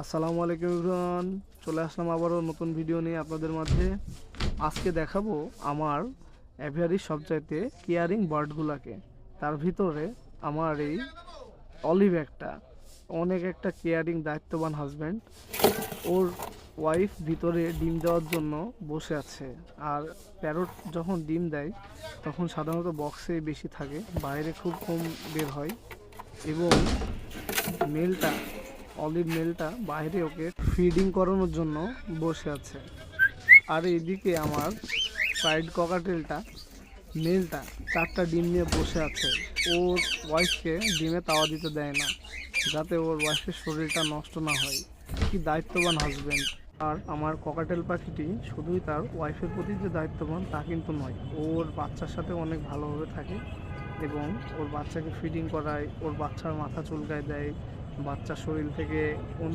আসসালামু আলাইকুম এভরিওয়ান, চলে আসলাম আবারও নতুন ভিডিও নিয়ে আপনাদের মাঝে। আজকে দেখাবো আমার অ্যাভিয়ারির সবচাইতে কেয়ারিং বার্ডগুলোকে। তার ভিতরে আমার এই অলিভ একটা কেয়ারিং দায়িত্ববান হাজব্যান্ড। ওর ওয়াইফ ভিতরে ডিম দেওয়ার জন্য বসে আছে। আর প্যারট যখন ডিম দেয় তখন সাধারণত বক্সে বেশি থাকে, বাইরে খুব কম বের হয়। এবং মেলটা মেলটা বাইরে ওকে ফিডিং করানোর জন্য বসে আছে। আর এইদিকে আমার ফ্রাইড ককাটেলটা মেলটা 4টা ডিম নিয়ে বসে আছে। ওর ওয়াইফকে ডিমে তাওয়া দিতে দেয় না, যাতে ওর ওয়াইফের শরীরটা নষ্ট না হয়। কি দায়িত্ববান হাজব্যান্ড! আর আমার ককাটেল পাখিটি শুধুই তার ওয়াইফের প্রতি যে দায়িত্ববান তা কিন্তু নয়, ওর বাচ্চার সাথে অনেক ভালোভাবে থাকে এবং ওর বাচ্চাকে ফিডিং করায়, ওর বাচ্চার মাথা চুলকায় দেয়, বাচ্চার শরীর থেকে অন্য